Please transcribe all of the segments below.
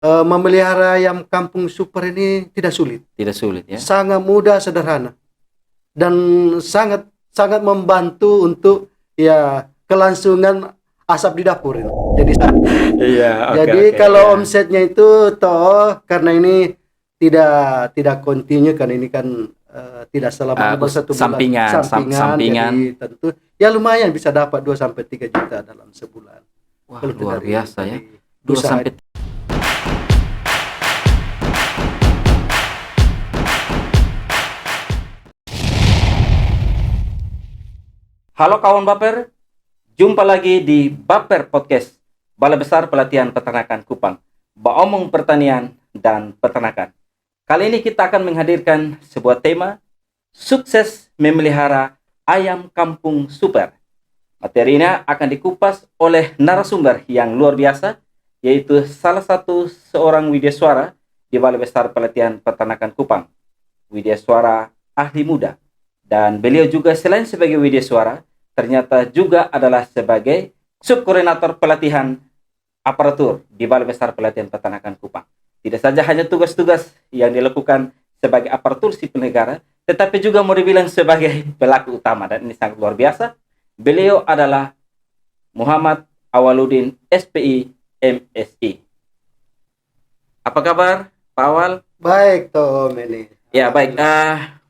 Memelihara ayam kampung super ini tidak sulit, Tidak sulit ya. sangat mudah, sederhana, dan sangat sangat membantu untuk ya kelangsungan asap di dapur ini. Jadi Iya, oke jadi oke kalau ya. omsetnya itu toh karena ini tidak kontinu, kan ini kan tidak selama baru 1 bulan, Sampingan, sampingan, sampingan. jadi tentu ya lumayan bisa dapat 2 sampai 3 juta dalam sebulan. Wah, Kalau itu luar biasa ya. dari 2 usaha. sampai Halo kawan Baper, jumpa lagi di Baper Podcast, Balai Besar Pelatihan Peternakan Kupang, Baomong Pertanian dan Peternakan. Kali ini kita akan menghadirkan sebuah tema, sukses memelihara ayam kampung super. Materi ini akan dikupas oleh narasumber yang luar biasa, yaitu salah satu seorang widyaswara di Balai Besar Pelatihan Peternakan Kupang, widyaswara ahli muda. Dan beliau juga selain sebagai widyaswara, ternyata juga adalah sebagai subkoordinator pelatihan aparatur di Balai Besar Pelatihan Peternakan Kupang. Tidak saja hanya tugas-tugas yang dilakukan sebagai aparatur sipil negara, tetapi juga mau dibilang sebagai pelaku utama, dan ini sangat luar biasa. Beliau adalah Muhammad Awaludin, SPI, MSI. Apa kabar, Pak Awal? Baik Tom ini. Ya, baik.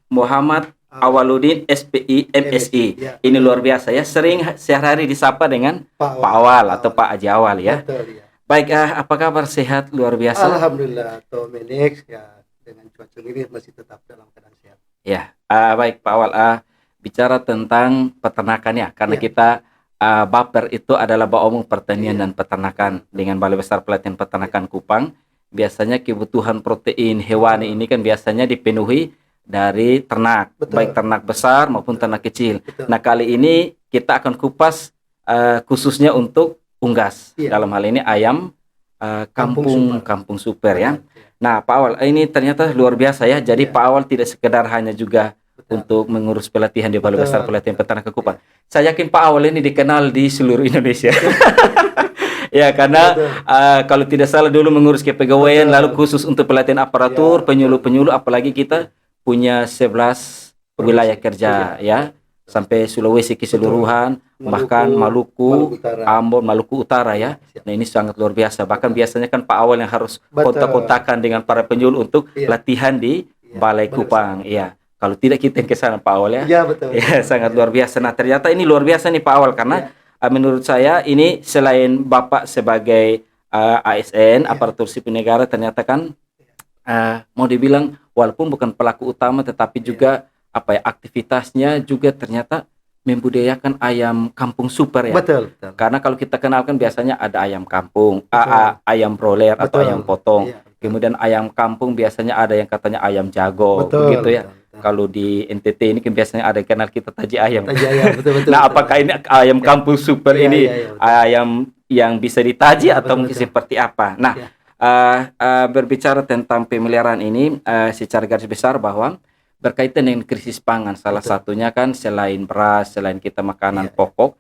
Muhammad Awaludin, SPI, MSI. Ya, Ini luar biasa ya. Sering sehari-hari disapa dengan Pak Awal atau Pak Haji Awal ya. Betul ya. Baik, apa kabar? Sehat luar biasa? Alhamdulillah Tom ini ya dengan cuaca ini masih tetap dalam keadaan sehat. Ya, baik Pak Awal. Bicara tentang peternakan ya, karena Ya. kita Baper itu adalah Baomong Pertanian Ya. dan Peternakan dengan Balai Besar Pelatihan Peternakan Kupang. Biasanya kebutuhan protein hewani ini kan biasanya dipenuhi dari ternak, Betul. baik ternak besar maupun ternak kecil. Betul. Nah, kali ini kita akan kupas khususnya untuk unggas. Iya. Dalam hal ini ayam kampung super ya. Ya. Nah, Pak Awal, ini ternyata luar biasa ya. Jadi Iya. Pak Awal tidak sekedar hanya juga untuk mengurus pelatihan di Balai Besar Pelatihan Peternakan Kupang. Saya yakin Pak Awal ini dikenal di seluruh Indonesia. Ya, karena kalau tidak salah dulu mengurus kepegawaian, lalu khusus untuk pelatihan aparatur, penyuluh-penyuluh, apalagi kita punya 11 wilayah kerja ya, sampai Sulawesi keseluruhan, bahkan Maluku, Ambon, Maluku Utara ya. Nah, ini sangat luar biasa. Bahkan biasanya kan Pak Awal yang harus kontak-kontakan dengan para penyuluh untuk latihan di Balai Kupang. Iya. Kalau tidak kita yang ke sana Pak Awal ya. Iya, betul. Ya, sangat luar biasa. Nah, ternyata ini luar biasa nih Pak Awal karena menurut saya ini selain Bapak sebagai ASN, aparatur sipil negara, ternyata kan mau dibilang walaupun bukan pelaku utama tetapi juga aktivitasnya juga ternyata membudidayakan ayam kampung super ya. Betul. Karena kalau kita kenal kan biasanya ada ayam kampung, ayam broiler atau ayam potong. Iya, kemudian ayam kampung biasanya ada yang katanya ayam jago, begitu ya. Kalau di NTT ini kan biasanya ada yang kenal kita taji ayam. Betul. Nah, apakah ini ayam kampung super ini ayam yang bisa ditaji atau mungkin seperti apa? Nah, berbicara tentang pemeliharaan ini secara garis besar bahwa berkaitan dengan krisis pangan, salah satunya kan selain beras, selain kita makanan pokok,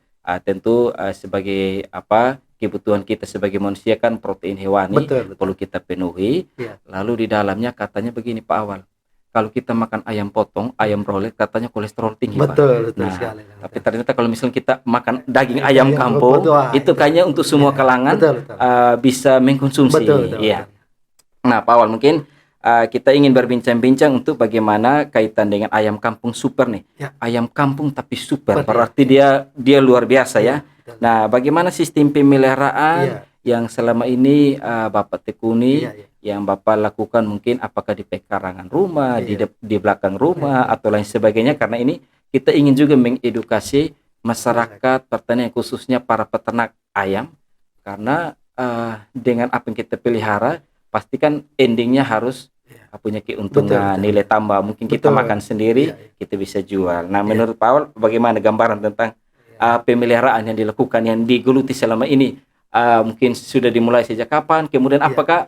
tentu sebagai kebutuhan kita sebagai manusia kan protein hewani perlu kita penuhi. Lalu di dalamnya katanya begini Pak Awal, kalau kita makan ayam potong, ayam broiler katanya kolesterol tinggi Pak. Nah, sekali. tapi ternyata kalau misalnya kita makan daging ayam kampung, itu kayaknya untuk semua kalangan bisa mengkonsumsi. Iya. Nah, Pak Awal, mungkin kita ingin berbincang-bincang untuk bagaimana kaitan dengan ayam kampung super nih. Ayam kampung tapi super, berarti dia luar biasa ya. Nah, bagaimana sistem pemeliharaan yang selama ini Bapak tekuni, yang Bapak lakukan mungkin apakah di pekarangan rumah, di belakang rumah atau lain sebagainya, karena ini kita ingin juga mengedukasi masyarakat pertanian khususnya para peternak ayam, karena dengan apa yang kita pelihara pastikan endingnya harus punya keuntungan, nilai tambah. Mungkin kita makan sendiri, kita bisa jual. Nah, menurut Pak Awal bagaimana gambaran tentang pemeliharaan yang dilakukan, yang digeluti selama ini? Mungkin sudah dimulai sejak kapan? Kemudian apakah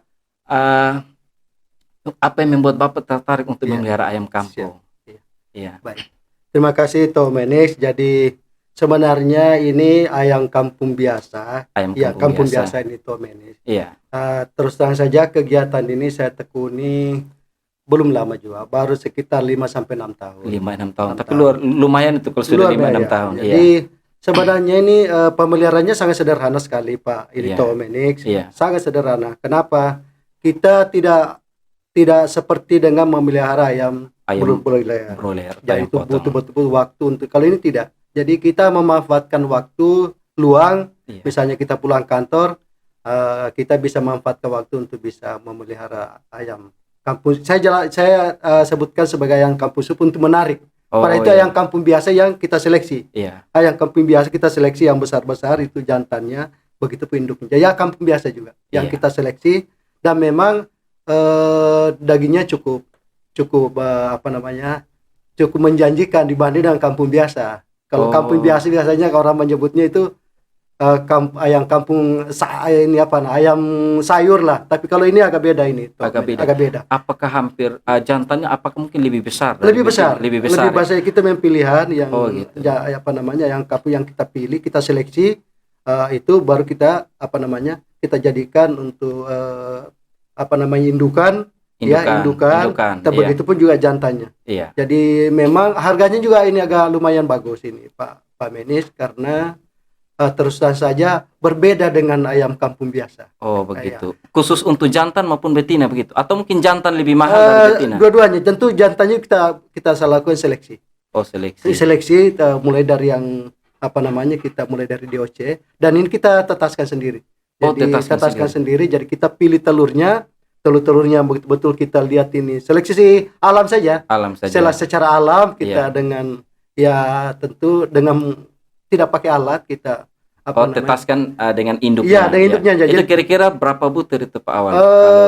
apa yang membuat Bapak tertarik untuk memelihara ayam kampung? Baik. Terima kasih Tom Menex. Jadi sebenarnya ini ayam kampung biasa. Ayam Ya, kampung kampung biasa. biasa ini Tomenis. Iya, Terus terang saja kegiatan ini saya tekuni belum lama juga, baru sekitar 5 sampai 6 tahun. 5-6 tahun. 6 Tapi tahun. lumayan itu kalau sudah Luar 5-6 biasa. tahun. Iya. Jadi sebenarnya ini pemeliharaannya sangat sederhana sekali, Pak. Ini Iya. Tomenix Iya. sangat sederhana. Kenapa? Kita tidak seperti dengan memelihara ayam Ayam broiler. broiler, Jadi ayam itu potong. butuh betul waktu untuk, kalau ini tidak. Jadi kita memanfaatkan waktu luang, Iya. misalnya kita pulang kantor, kita bisa manfaatkan waktu untuk bisa memelihara ayam kampung. Saya sebutkan sebagai ayam kampung sup untuk menarik. Pada itu iya. ayam kampung biasa yang kita seleksi. Iya. Ayam kampung biasa kita seleksi yang besar-besar itu jantannya, begitu pun induknya. Ya kampung biasa juga yang Iya. kita seleksi, dan memang dagingnya cukup cukup menjanjikan dibanding dengan kampung biasa. Kalau kampung biasa biasanya orang menyebutnya itu ayam kampung ayam sayur lah. Tapi kalau ini agak beda ini. Agak beda. Apakah hampir jantannya apakah mungkin lebih besar? Lebih besar. Lebih besar. Kita memang pilihan yang gitu. yang kampung yang kita pilih, kita seleksi, itu baru kita kita jadikan untuk indukan. Indukan. Begitu pun juga jantannya. Iya. Jadi memang harganya juga ini agak lumayan bagus ini Pak Menis, karena terus terang saja berbeda dengan ayam kampung biasa. Oh begitu. Khusus untuk jantan maupun betina begitu? Atau mungkin jantan lebih mahal dari betina? Dua-duanya. Tentu jantannya kita lakukan seleksi. Oh seleksi. Seleksi mulai dari yang kita mulai dari DOC, dan ini kita tetaskan sendiri. Jadi tetaskan sendiri. Jadi kita pilih telurnya betul-betul kita lihat ini. Seleksi alam saja. Secara alam kita dengan tentu dengan tidak pakai alat kita tetaskan dengan induknya. Iya, dengan induknya aja. Itu kira-kira berapa butir itu Pak Awan?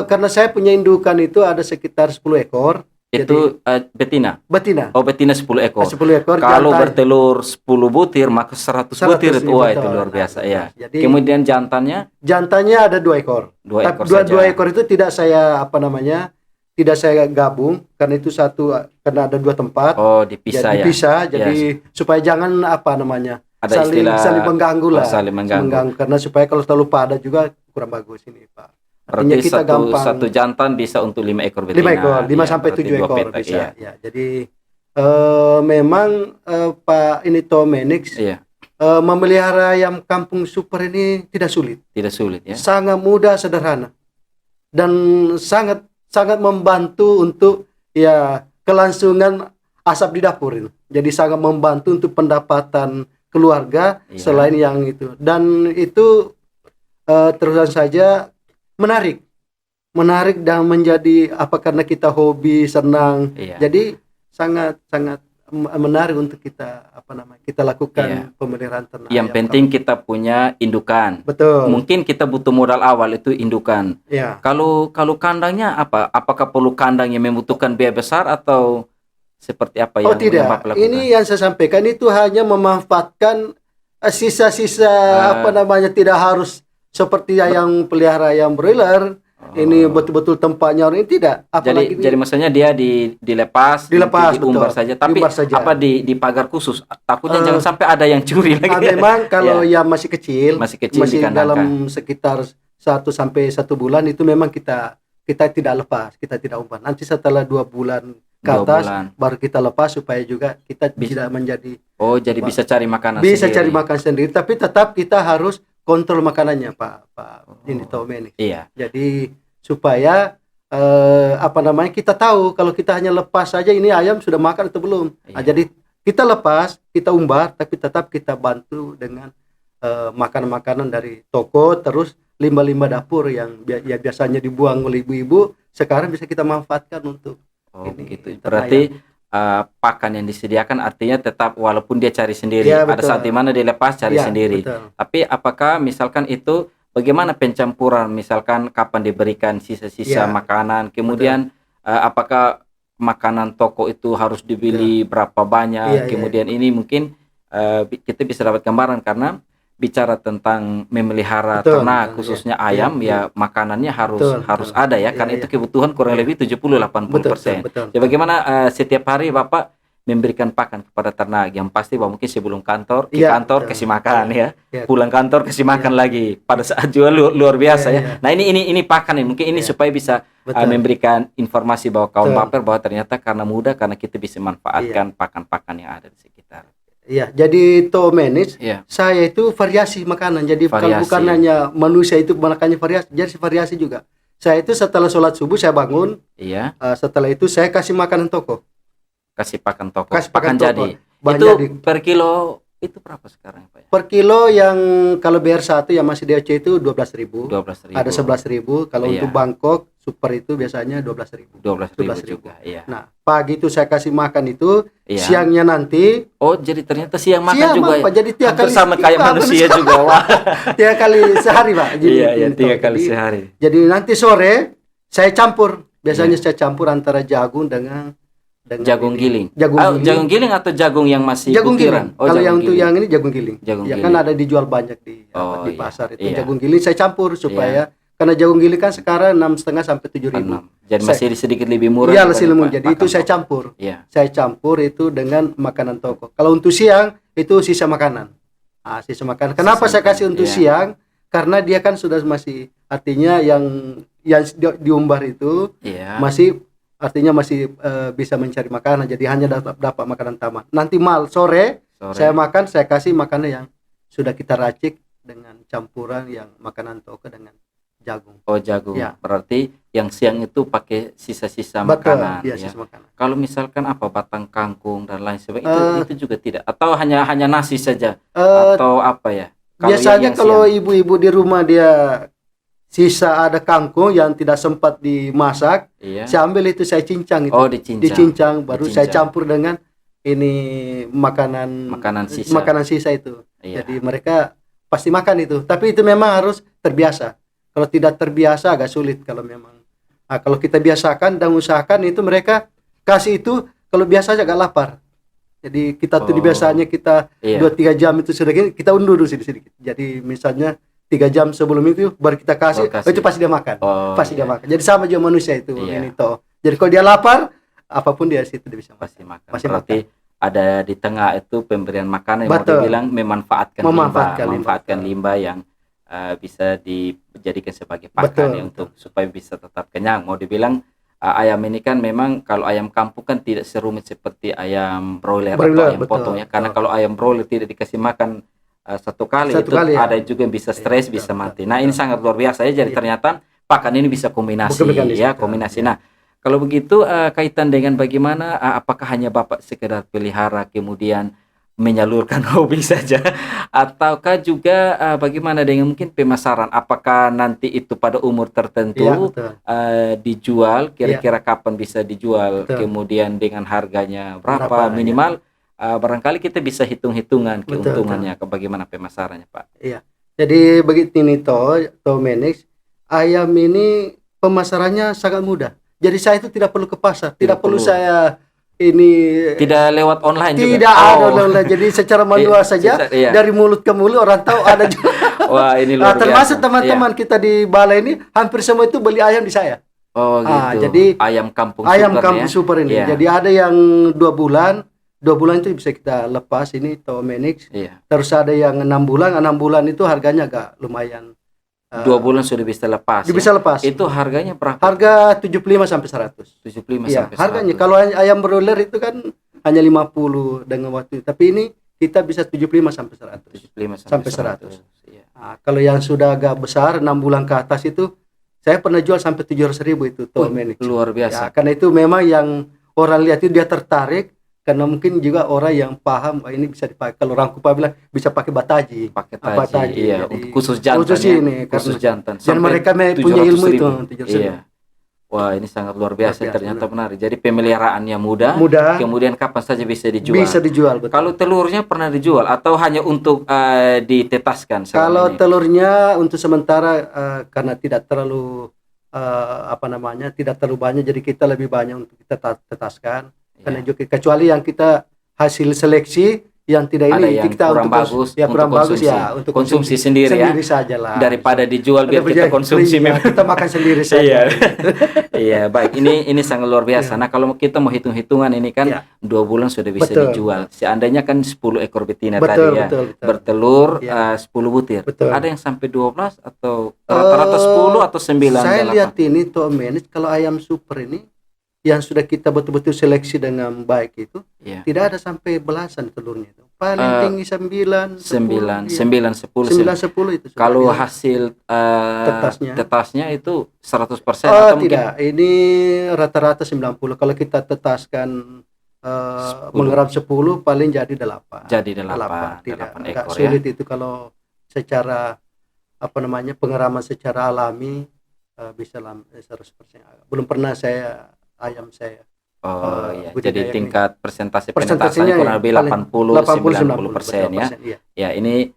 Karena saya punya indukan itu ada sekitar 10 ekor. Itu betina? Betina. Oh betina 10 ekor. 10 ekor. Kalau bertelur 10 butir maka 100 butir itu. Wah itu luar biasa ya. Jadi, kemudian jantannya? Jantannya ada 2 ekor. 2 ekor saja. 2 ekor itu tidak saya tidak saya gabung, karena itu karena ada 2 tempat. Oh dipisah ya. Dipisah. Jadi supaya jangan ada saling mengganggu lah. Saling mengganggu. Karena supaya kalau terlalu padat juga kurang bagus ini Pak. Berarti satu jantan bisa untuk 5 ekor betina. 5 ekor, 5 sampai 7 ekor bisa. Iya. Ya, jadi memang Pak ini Tomenix memelihara ayam kampung super ini tidak sulit. Tidak sulit ya. Sangat mudah, sederhana. Dan sangat membantu untuk kelangsungan asap di dapur ini. Jadi sangat membantu untuk pendapatan keluarga selain yang itu. Dan itu terus saja menarik dan menjadi karena kita hobi, senang. Jadi sangat menarik untuk kita kita lakukan pemeliharaan ternak. Yang penting kita punya indukan. Betul. Mungkin kita butuh modal awal itu indukan. Ya. Kalau kandangnya apakah perlu kandang yang membutuhkan biaya besar atau seperti apa yang tidak. lakukan? Ini yang saya sampaikan itu hanya memanfaatkan sisa-sisa tidak harus seperti yang pelihara ayam broiler. Ini betul-betul tempatnya orang ini tidak. Jadi maksudnya dia dilepas diumbar saja. Tapi di pagar khusus. Takutnya jangan sampai ada yang curi lagi. Memang kalau yang masih kecil dalam dikandangkan. sekitar 1 sampai 1 bulan itu memang kita tidak lepas, kita tidak umpan. Nanti setelah 2 bulan ke atas baru kita lepas supaya juga kita tidak menjadi. Oh, jadi bisa cari makanan bisa sendiri. Cari makan sendiri, tapi tetap kita harus kontrol makanannya Pak ini Tomenix. Iya. Jadi supaya kita tahu kalau kita hanya lepas saja ini ayam sudah makan atau belum. Jadi kita lepas, kita umbar, tapi tetap kita bantu dengan makanan-makanan dari toko, terus limbah-limbah dapur yang biasanya dibuang oleh ibu-ibu, sekarang bisa kita manfaatkan untuk gitu. Berarti pakan yang disediakan artinya tetap walaupun dia cari sendiri, ada saat di mana dia lepas cari sendiri. Betul. Tapi apakah misalkan itu bagaimana pencampuran, misalkan kapan diberikan sisa-sisa makanan, kemudian apakah makanan toko itu harus dibeli berapa banyak, kemudian ini mungkin kita bisa dapat gambaran karena bicara tentang memelihara ternak khususnya ayam makanannya harus ada ya, karena itu kebutuhan kurang lebih 70-80%. Jadi bagaimana setiap hari Bapak memberikan pakan kepada ternak yang pasti bahwa mungkin sebelum kantor ke Iya, kantor betul. kasih makan ya, Ya. pulang kantor kasih makan lagi pada saat jual luar biasa Iya, ya. iya. Nah ini pakan nih mungkin ini Iya. supaya bisa Betul. memberikan informasi bahwa kawan Betul. baper bahwa ternyata karena mudah karena kita bisa manfaatkan pakan-pakan yang ada di sekitar. Iya, jadi to manage Iya. saya itu variasi makanan. Jadi kalau Variasi. bukan hanya manusia itu makannya variasi, jadi variasi juga. Saya itu setelah sholat subuh saya bangun, Iya, setelah itu saya kasih makanan toko. kasih pakan toko, Kasih pakan pakan toko. jadi. Bahan Itu jadi. per kilo itu berapa sekarang Pak ya? Per kilo yang kalau BR1 yang masih DOC itu 12.000. 12.000. Ada 11.000. Kalau Iya. untuk Bangkok super itu biasanya 12.000. 12.000 juga, iya. Nah, pagi itu saya kasih makan itu, Iya. siangnya nanti Oh, jadi ternyata siang makan siang juga Pak, ya. jadi tiap Hampir kali sama kayak manusia juga. Wah. 3 kali sehari Pak. Jadi, Iya, iya, ini 3 toh. kali Jadi- sehari. Jadi nanti sore saya campur. Biasanya Iya. saya campur antara jagung dengan Jagung ini. giling. Jagung Ah, giling. jagung giling atau jagung yang masih Jagung butiran? giling. Oh, Kalau jagung yang untuk giling. yang ini jagung giling. Jagung Ya giling. kan ada dijual banyak di Oh, di iya, pasar itu. iya. Jagung giling saya campur supaya karena jagung giling kan sekarang 6,5 sampai 7.000. 6. Jadi masih sedikit lebih murah. Iya, dibanding masih lemon. Jadi pakan itu saya toko. campur. Iya. Saya campur itu dengan makanan toko. Kalau untuk siang itu sisa makanan. Sisa makanan. Kenapa Sisa saya kasih makanan, untuk iya. siang? Karena dia kan sudah masih artinya yang diumbar itu Iya. masih artinya masih bisa mencari makanan. Jadi hanya dapat makanan tamat. Nanti sore Sore. saya makan, saya kasih makanan yang sudah kita racik dengan campuran yang makanan toko dengan jagung. Oh, jagung. Ya. Berarti yang siang itu pakai sisa-sisa Betul, makanan iya, ya. sisa makanan. Kalau misalkan apa batang kangkung dan lain sebagainya itu juga tidak atau hanya nasi saja atau apa ya? Biasanya yang kalau siang. ibu-ibu di rumah dia sisa ada kangkung yang tidak sempat dimasak, Iya. saya ambil itu saya cincang itu. Oh, dicincang. Dicincang baru saya Dicincang. campur dengan ini makanan sisa itu. Iya. Jadi mereka pasti makan itu. Tapi itu memang harus terbiasa. Kalau tidak terbiasa agak sulit kalau memang. Kalau kita biasakan dan usahakan itu mereka kasih itu kalau biasa agak lapar. Jadi kita tuh biasanya kita Iya. 2-3 jam itu sudah gini, kita undur dulu sedikit. Jadi misalnya 3 jam sebelum itu baru kita kasih, itu pasti dia makan. Oh, Pasti dia iya. makan. Jadi sama juga manusia itu Iya. ini toh. Jadi kalau dia lapar, apapun dia situ dia bisa Pasti makan. Pasti Berarti ada di tengah itu pemberian makanan yang mau Betul. dibilang memanfaatkan Memanfaatkan limbah yang bisa dijadikan sebagai pakan Betul, ya, untuk supaya bisa tetap kenyang. Mau dibilang ayam ini kan memang kalau ayam kampung kan tidak serumit seperti ayam broiler atau ayam betul, potong ya. Karena betul. kalau ayam broiler tidak dikasih makan satu kali Satu itu kali, ya. ada juga yang bisa stres, Betul, bisa betul, mati. Nah, ini sangat luar biasa ya. Jadi Iya. ternyata pakan ini bisa kombinasi ya, Betul, kombinasi. iya. Nah, kalau begitu kaitan dengan bagaimana apakah hanya Bapak sekedar pelihara kemudian menyalurkan hobi saja ataukah juga bagaimana dengan mungkin pemasaran, apakah nanti itu pada umur Iya, tertentu betul. dijual kira-kira kapan bisa dijual, Betul. kemudian dengan harganya berapa Berapa, minimal barangkali kita bisa hitung-hitungan Betul, keuntungannya bagaimana pemasarannya Pak. Jadi begitu ini toh manage ayam ini pemasarannya sangat mudah. Jadi saya itu tidak perlu ke pasar, tidak perlu saya ini Tidak lewat online juga. tidak ada online. Jadi secara manual saja iya. dari mulut ke mulut orang tahu ada juga. Wah, ini luar biasa. Termasuk teman-teman Iya. kita di balai ini hampir semua itu beli ayam di saya. Oh gitu. Jadi ayam kampung Ayam super kampung ya? super ini. Iya. Jadi ada yang 2 bulan itu bisa kita lepas ini Tomenix. Iya. Terus ada yang 6 bulan itu harganya agak lumayan. 2 bulan sudah bisa lepas. Bisa lepas. Itu harganya berapa? Harga 75 sampai 100. 75 Iya, sampai 100. harganya kalau ayam broiler itu kan hanya 50 dengan waktu. Tapi ini kita bisa 75 sampai 100. 75 sampai 100. 100. Iya. Kalau yang sudah agak besar 6 bulan ke atas itu saya pernah jual sampai 700.000 itu Tomenix. Luar biasa. Ya, karena itu memang yang orang lihat itu dia tertarik karena mungkin juga orang yang paham ini bisa dipakai. Kalau orang Kupa bilang bisa pakai bataji. Pakai Bataji, taji. Iya, jadi untuk khusus jantan khusus ya. ini, Khusus karena- jantan. Dan mereka punya ilmu itu 700.000. Iya. Wah, ini sangat luar biasa, Luar biasa, ternyata menarik. Jadi pemeliharaannya mudah, Mudah, kemudian kapan saja bisa dijual. bisa dijual betul. Kalau telurnya pernah dijual atau hanya untuk ditetaskan selama Kalau ini? telurnya untuk sementara karena tidak terlalu tidak terlalu banyak, jadi kita lebih banyak untuk kita tetaskan. Iya. Karena juga kecuali yang kita hasil seleksi yang tidak Ada ini yang kita kurang untuk bagus ya kurang untuk bagus ya untuk konsumsi sendiri ya. sendiri saja lah. Daripada dijual biar kita konsumsi iya, kita makan sendiri Iya. saja. Iya, baik. Ini sangat luar biasa. Iya. Nah, kalau kita mau hitung-hitungan ini kan Iya. 2 bulan sudah bisa Betul. dijual. Seandainya kan 10 ekor betina Betul, tadi ya. betul. Bertelur Iya. 10 butir. Betul. Ada yang sampai 12 atau rata-rata 10 atau 9? Saya 8? lihat ini Toh Manage kalau ayam super ini yang sudah kita betul-betul seleksi dengan baik itu Iya. tidak ada sampai belasan telurnya itu. Paling tinggi 9, 10. 9, 10 itu. sudah Kalau bisa. hasil tetasnya itu 100% Oh, atau mungkin tidak. Ini rata-rata 90. Kalau kita tetaskan 10. mengeram 10 paling jadi 8. Jadi 8 Tidak. 8 Agak ekor sulit ya. itu kalau secara pengeraman secara alami bisa 100%. Belum pernah ayam saya. Oh iya, budidaya jadi ini. tingkat persentase Persentasinya penetasannya kurang lebih paling 80-90% ya. Iya. Ya ini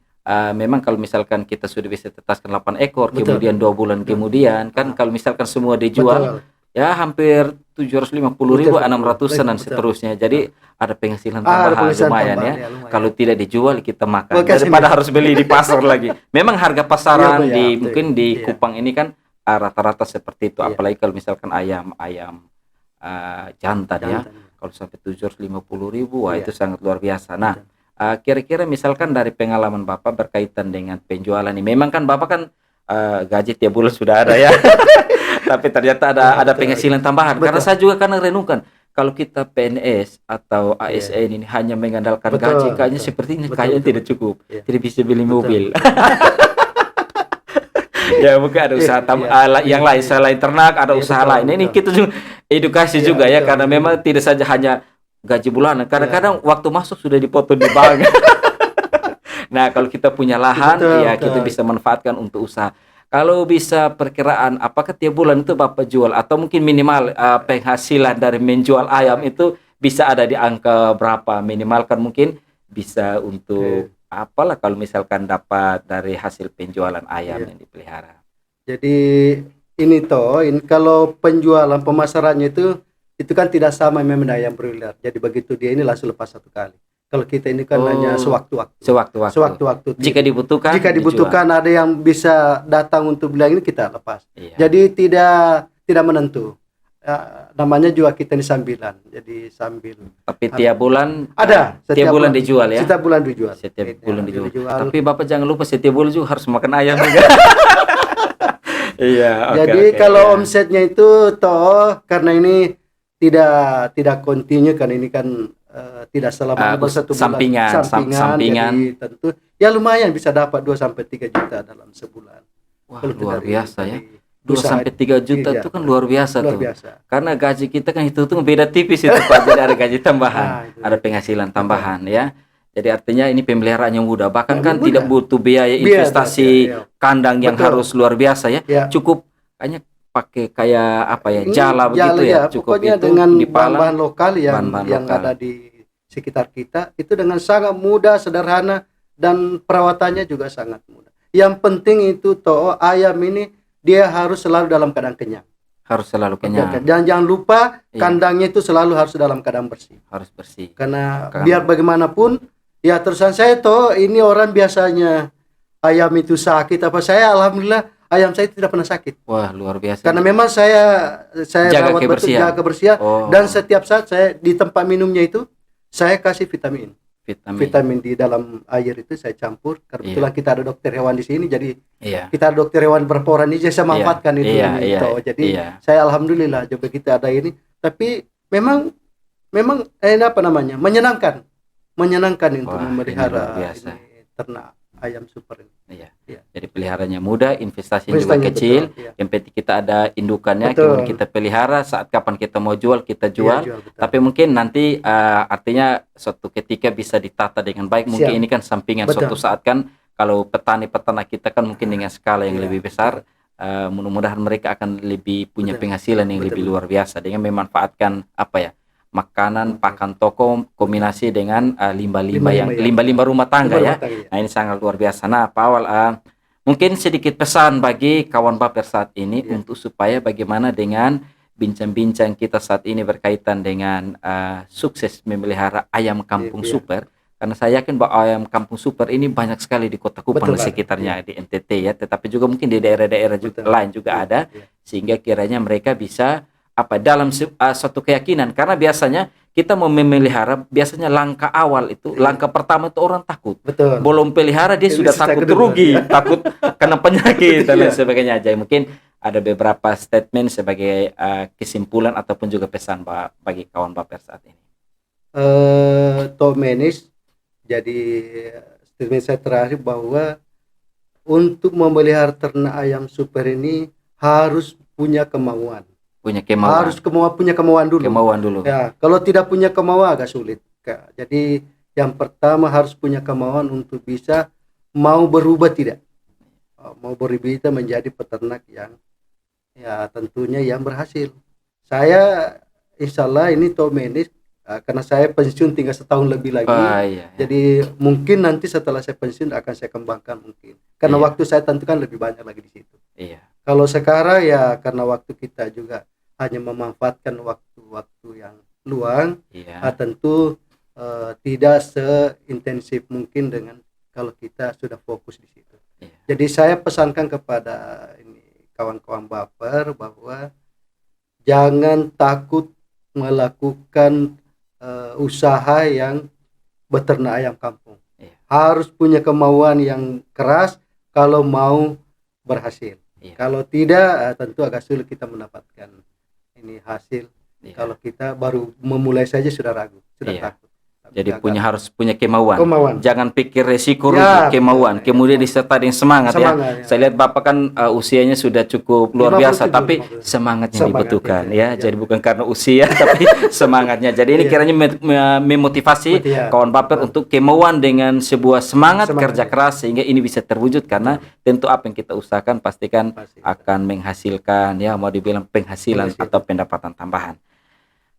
memang kalau misalkan kita sudah bisa tetaskan 8 ekor, Betul. kemudian 2 bulan kemudian kan kalau misalkan semua dijual Betul. ya hampir 750.000, Betul. 600-an dan Betul. seterusnya. Jadi ada penghasilan Ada tambahan penghasilan lumayan tambahan, ya. ya, lumayan. Kalau tidak dijual kita makan Makasih, daripada Mas. harus beli di pasar lagi. Memang harga pasaran Iya, betul. mungkin di Iya. Kupang ini kan rata-rata seperti itu. Iya. Apalagi kalau misalkan ayam jantan ya. Jantan. Kalau sampai 750.000, wah Iya. itu sangat luar biasa. Nah, kira-kira misalkan dari pengalaman Bapak berkaitan dengan penjualan ini, memang kan Bapak kan gaji tiap bulan sudah ada ya, tapi ternyata ada Betul. penghasilan tambahan. Karena Betul. saya juga kan renungkan, kalau kita PNS atau ASN ini hanya mengandalkan Betul, gaji, kayaknya betul. sepertinya Betul, kayaknya betul, tidak cukup, Iya. tidak bisa beli Betul. mobil. Ya mungkin ada usaha yang lain Iya. selain ternak, ada Iya, usaha betul, lain. Ini betul. kita juga edukasi Iya, juga ya, betul, karena betul. memang tidak saja hanya gaji bulanan. Kadang-kadang waktu masuk sudah dipotong di bank. Nah, kalau kita punya lahan, Betul, ya betul. kita bisa manfaatkan untuk usaha. Kalau bisa perkiraan, apakah tiap bulan itu Bapak jual atau mungkin minimal penghasilan dari menjual ayam itu bisa ada di angka berapa? Minimal kan mungkin bisa untuk apalah kalau misalkan dapat dari hasil penjualan ayam Iya. yang dipelihara. Jadi ini kalau penjualan pemasarannya itu kan tidak sama memang ayam broiler. Jadi begitu dia ini langsung lepas satu kali. Kalau kita ini kan hanya sewaktu-waktu. Sewaktu-waktu. Jika dibutuhkan, dibutuhkan ada yang bisa datang untuk beli ini kita lepas. Iya. Jadi tidak menentu. Namanya juga kita ini sambilan. Jadi sambil. Tapi tiap bulan Ada. tiap bulan dijual ya. Setiap bulan dijual. Setiap bulan dijual. dijual. Tapi Bapak jangan lupa setiap bulan juga harus makan ayam juga. Iya. Jadi ya. kalau omsetnya itu karena ini tidak kontinu kan ini kan tidak selama satu bulan. Sampingan. Jadi tentu ya lumayan bisa dapat 2-3 juta dalam sebulan. Wah, Kalau luar dari- biasa ya. dari 2-3 juta iya, itu kan luar biasa luar tuh. biasa. Karena gaji kita kan itu beda tipis itu Pak. Jadi ada gaji tambahan, itu. ada penghasilan tambahan ya. Jadi artinya ini pemeliharaan yang mudah. Bahkan kan mudah. tidak butuh biaya investasi iya. kandang yang Betul. harus luar biasa ya. Ya. Cukup hanya pakai kayak apa ya, Ini jala begitu ya. Cukup pokoknya itu dengan dipalang. bahan-bahan lokal yang bahan-bahan lokal. ada di sekitar kita itu dengan sangat mudah, sederhana dan perawatannya juga sangat mudah. Yang penting itu ayam ini dia harus selalu dalam keadaan kenyang. Harus selalu kenyang, Dan jangan lupa Iya. kandangnya itu selalu harus dalam keadaan bersih. harus bersih. Karena Karena- biar bagaimanapun ya terusan saya ini orang biasanya ayam itu sakit saya alhamdulillah ayam saya tidak pernah sakit. Wah, luar biasa. Karena memang saya Jaga rawat betul, kebersihan. jaga kebersihan Oh, dan setiap saat saya di tempat minumnya itu saya kasih vitamin. Vitamin di dalam air itu saya campur. Kebetulan kita ada dokter hewan di sini, jadi Iya. kita ada dokter hewan berapa orang ini saya manfaatkan itu. Jadi iya. saya alhamdulillah juga kita ada ini. Tapi memang menyenangkan untuk Wah, memelihara ini luar biasa. ini ternak ayam super ini. Iya. Iya. Jadi peliharanya mudah, investasinya juga Investasinya kecil. betul, iya. Yang penting kita ada indukannya, Betul. kemudian kita pelihara. Saat kapan kita mau jual, kita jual. Iya, betul. Tapi mungkin nanti artinya suatu ketika bisa ditata dengan baik. Mungkin Siap. ini kan sampingan. Betul. Suatu saat kan kalau petani-peternak kita kan mungkin dengan skala yang Iya, lebih besar. Mudah-mudahan mereka akan lebih punya penghasilan yang lebih luar biasa dengan memanfaatkan makanan pakan toko kombinasi dengan limbah-limbah rumah tangga ya. Nah, ini sangat luar biasa. Nah, Pak Awal, mungkin sedikit pesan bagi kawan Baper saat ini untuk supaya bagaimana dengan bincang-bincang kita saat ini berkaitan dengan sukses memelihara ayam kampung super, Karena saya yakin bahwa ayam kampung super ini banyak sekali di Kota Kupang Betul, dan ada. sekitarnya di NTT ya, tetapi juga mungkin di daerah-daerah Betul. lain juga ada, Iya. sehingga kiranya mereka bisa dalam suatu keyakinan, karena biasanya kita mau memelihara, biasanya langkah awal itu, Iya. langkah pertama itu orang takut. Betul. Belum pelihara dia Ini sudah takut takut duluan, rugi, ya. takut kena penyakit dan lain Iya. sebagainya. Jadi mungkin ada beberapa statement sebagai kesimpulan ataupun juga pesan bagi kawan Baper saat ini. Tom Menis, jadi statement saya terakhir bahwa untuk memelihara ternak ayam super ini harus punya kemauan. Punya kemauan. Harus punya kemauan dulu. Kemauan dulu. Ya, kalau tidak punya kemauan agak sulit. Jadi yang pertama harus punya kemauan untuk bisa mau berubah tidak. Mau berubah menjadi peternak yang ya tentunya yang berhasil. Saya insya Allah ini Tom Menis, karena saya pensiun tinggal setahun lebih lagi. Iya. Jadi mungkin nanti setelah saya pensiun akan saya kembangkan mungkin. Karena Iya. waktu saya tentu kan lebih banyak lagi di situ. Iya. Kalau sekarang ya karena waktu kita juga hanya memanfaatkan waktu-waktu yang luang, Iya. tentu tidak seintensif mungkin dengan kalau kita sudah fokus di situ. Iya. Jadi saya pesankan kepada ini kawan-kawan Baper bahwa jangan takut melakukan usaha yang beternak ayam kampung. Iya. Harus punya kemauan yang keras kalau mau berhasil. Iya. Kalau tidak tentu agak sulit kita mendapatkan ini hasil. Iya. Kalau kita baru memulai saja sudah ragu, sudah Iya. takut. Jadi harus punya kemauan. Jangan pikir resiko Ya, rugi, kemauan. betul. Kemudian disertai dengan semangat ya. Ya. Saya lihat Bapak kan usianya sudah cukup luar 57, biasa, tapi 57. semangatnya Semangat, dibutuhkan ya. ya. Jadi bukan karena usia tapi semangatnya. Jadi ini Iya. kiranya memotivasi Iya. kawan Baper untuk kemauan dengan sebuah semangat kerja ya. keras sehingga ini bisa terwujud, karena tentu apa yang kita usahakan pastikan Pasti. akan menghasilkan ya, mau dibilang penghasilan Penghasilan. atau pendapatan tambahan.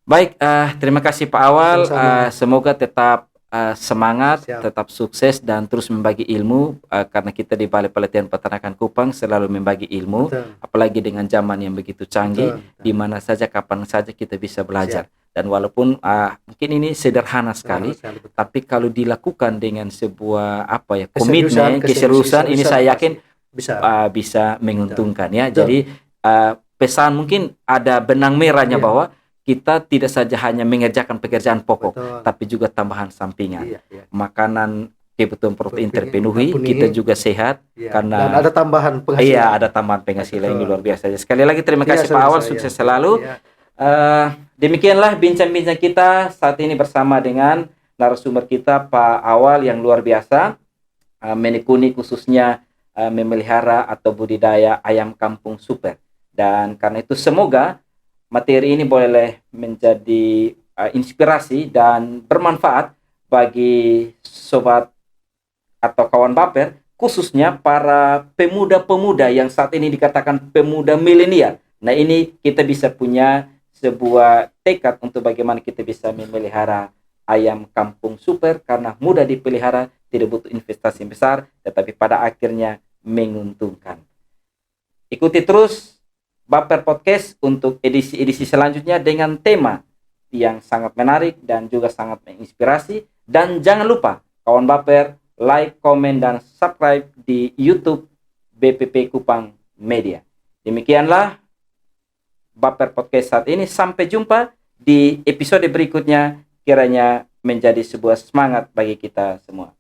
Baik, terima kasih Pak Awal. Sama-sama. Semoga tetap semangat, Siap. tetap sukses dan terus membagi ilmu, karena kita di Balai Pelatihan Peternakan Kupang selalu membagi ilmu, Betul. apalagi dengan zaman yang begitu canggih, Betul. di mana saja kapan saja kita bisa belajar. Dan walaupun mungkin ini sederhana sekali, Betul. tapi kalau dilakukan dengan sebuah Keseriusan, komitmen, keseriusan, ini saya yakin bisa. bisa menguntungkan ya. Betul. Jadi pesan mungkin ada benang merahnya Iya. bahwa kita tidak saja hanya mengerjakan pekerjaan pokok, Betul. tapi juga tambahan sampingan. Iya. Makanan kebutuhan protein Protein terpenuhi, terpenuhi. kita juga sehat, Iya. karena Dan ada tambahan penghasilan. iya, ada tambahan penghasilan yang Betul. luar biasa. Sekali lagi terima Iya, kasih Pak Awal, sama-sama, sukses ya. selalu. Iya. Demikianlah bincang-bincang kita saat ini bersama dengan narasumber kita Pak Awal yang luar biasa, menekuni khususnya memelihara atau budidaya ayam kampung super. Dan karena itu semoga materi ini boleh menjadi inspirasi dan bermanfaat bagi sobat atau kawan Baper, khususnya para pemuda-pemuda yang saat ini dikatakan pemuda milenial. Nah, ini kita bisa punya sebuah tekad untuk bagaimana kita bisa memelihara ayam kampung super, karena mudah dipelihara, tidak butuh investasi yang besar, tetapi pada akhirnya menguntungkan. Ikuti terus Baper Podcast untuk edisi-edisi selanjutnya dengan tema yang sangat menarik dan juga sangat menginspirasi. Dan jangan lupa kawan Baper, like, komen, dan subscribe di YouTube BPP Kupang Media. Demikianlah Baper Podcast saat ini. Sampai jumpa di episode berikutnya, kiranya menjadi sebuah semangat bagi kita semua.